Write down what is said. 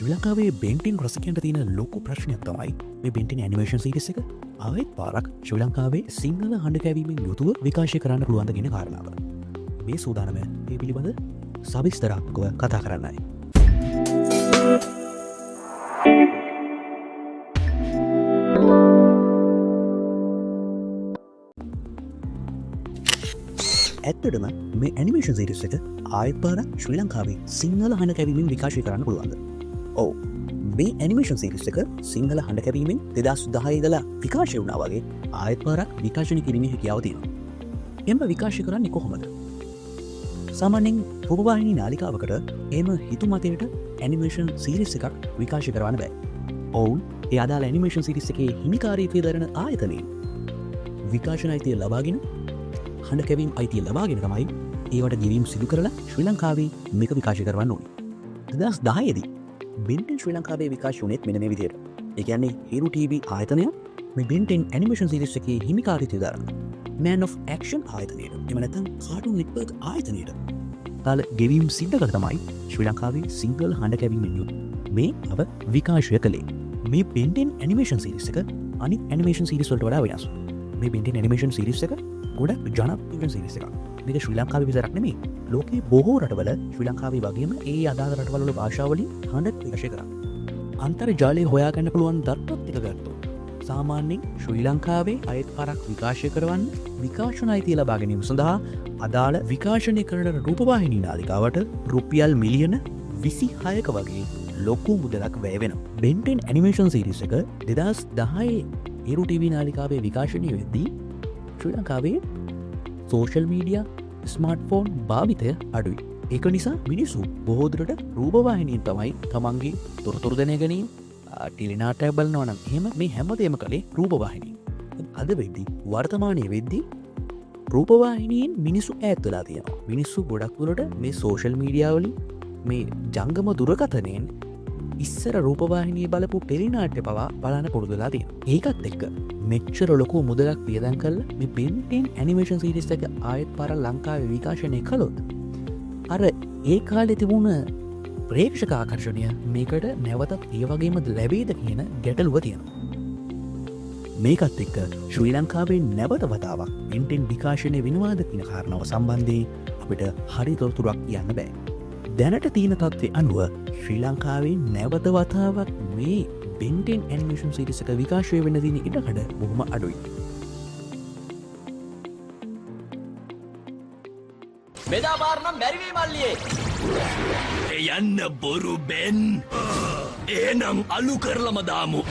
ශ්‍රී ලංකාවේ බෙන්ටින් රසිකයන්ට තියෙන ලොකු ප්‍රශ්නයක් තමයි මේ බෙන්ටින් ඇනිමේෂන් සීරීස් එක ආයෙත් පාරක් ශ්‍රී ලංකාවේ සිංහල හඬ කැවීමෙන් යුතුව විකාශය කරන්න පුළුවන්ද කියන කාරණාව. මේ සූදානම මේ පිළිබඳ සවිස්තරාත්මකව කතා කරන්නයි. ඇත්තටම මේ ඇනිමේෂන් සීරීස් එක ආයෙත් පාරක් ශ්‍රී ලංකාවේ සිංහල හඬ කැවීමෙන් විකාශය කරන්න පුළුවන්ද? ඔව්, මේ ඇනිමේෂන් සීරීස් එක සිංහල හඬ කැවීමෙන් 2010 ඉඳලා විකාශය වුණා වගේ ආයෙත් පාරක් විකාශනය කිරීමේ හැකියාව තියෙනවා. එම විකාශය කරන්නේ කොහොමද? සාමාන්‍යයෙන් රූපවාහිනී නාලිකාවකට එම හිතුමතයට ඇනිමේෂන් සීරීස් එකක් විකාශය කරවන්න බෑ. ඔවුන් ඒ අදාළ ඇනිමේෂන් සීරීස් එකේ හිමිකාරීත්වය දරන ආයතනයෙන් විකාශන අයිතිය ලබාගෙන හඬ කැවීම් අයිතිය ලබාගෙන තමයි ඒවට ගෙවීම් සිදු කරලා ශ්‍රී ලංකාවේ මේක විකාශය කරවන්න ඕනේ. 2010 දී බෙන්ටෙන් ශ්‍රී ලංකාවේ විකාශය වුණේත් මෙන්න මේ විදිහට. ඒ කියන්නේ හිරු TV ආයතනය මේ බෙන්ටෙන් ඇනිමේෂන් සීරීස් එකේ හිමිකාරීත්වය දරන Man of Action ආයතනයට, එහෙම නැත්නම් Cartoon Network ආයතනයට තාල ගෙවීම් සිද්ධ කළ තමයි ශ්‍රී ලංකාවේ සිංහල හඬ කැවීමෙන් යුතු මේ අව විකාශය කළේ. මේ බෙන්ටෙන් ඇනිමේෂන් සීරීස් එක අනිත් ඇනිමේෂන් සීරීස් වලට වඩා වෙනස්. මේ බෙන්ටෙන් ඇනිමේෂන් සීරීස් එක ගොඩක් ජනප්‍රිය සීරීස් එකක්. මේක ශ්‍රී ලංකාවේ විතරක් නෙමෙයි, ලෝකයේ බොහෝ රටවල ශ්‍රී ලංකාවේ වගේම ඒ අදාළ රටවල වල භාෂාවලින් හඬ විකාශය කරා. අන්තර්ජාලයේ හොයාගන්න පුළුවන් දත්තත් එක ගත්තොත් සාමාන්‍යයෙන් ශ්‍රී ලංකාවේ අයෙත් පාරක් විකාශය කරවන්න විකාශන අයිතිය ලබා ගැනීම සඳහා අදාළ විකාශනය කරන රූපවාහිනී නාලිකාවට රුපියල් මිලියන 26ක වගේ ලොකු මුදලක් වැය වෙනවා. බෙන්ටෙන් ඇනිමේෂන් සීරීස් එක 2010 හිරු TV නාලිකාවේ විකාශනය වෙද්දී ශ්‍රී ලංකාවේ සෝෂල් මීඩියා ස්මාර්ට්ෆෝන් භාවිතය අඩුයි. ඒක නිසා මිනිස්සු බොහෝ දුරට රූපවාහිනියෙන් තමයි තමන්ගේ තොරතුරු දැන ගැනීම ටෙලිනාට්‍යයක් බලනවා නම් එහෙම මේ හැමදේම කළේ රූපවාහිනියෙන්. අද වෙද්දී වර්තමානයේ වෙද්දී රූපවාහිනියෙන් මිනිස්සු ඈත් වෙලා තියෙනවා. මිනිස්සු ගොඩක් දුරට මේ සෝෂල් මීඩියා වලින් මේ ජංගම දුරකථනයෙන් ඉස්සර රූපවාහිනිය බලපු ටෙලිනාට්‍ය පවා බලන්න පුරුදු වෙලා තියෙනවා. ඒකත් එක්ක මෙච්චර ලොකු මුදලක් වියදම් කරලා මේ බෙන්ටෙන් ඇනිමේෂන් සීරීස් එක ආයෙත් පාරක් ලංකාවේ විකාශනය කළොත් අර ඒ කාලේ තිබුණ ප්‍රේක්ෂක ආකර්ෂණය මේකට නැවතත් ඒ වගේම ලැබෙයිද කියන ගැටලුව තියෙනවා. මේකත් එක්ක ශ්‍රී ලංකාවේ නැවත වතාවක් බෙන්ටෙන් විකාශනය වෙනවාද කියන කාරණාව සම්බන්ධයෙන් අපිට හරි තොරතුරක් කියන්න බෑ. දැනට තියෙන තත්ත්වය අනුව ශ්‍රී ලංකාවේ නැවත වතාවක් මේ බෙන්ටෙන් ඇනිමේෂන් සීරීස් එක විකාශය වෙන්න තියෙන ඉඩකඩ බොහොම අඩුයි. මෙදා පාරනම් බැරිවී මල්ලියේ. යන්න බොරු බෙන්. එහෙනම් අලු කරලම දාමු.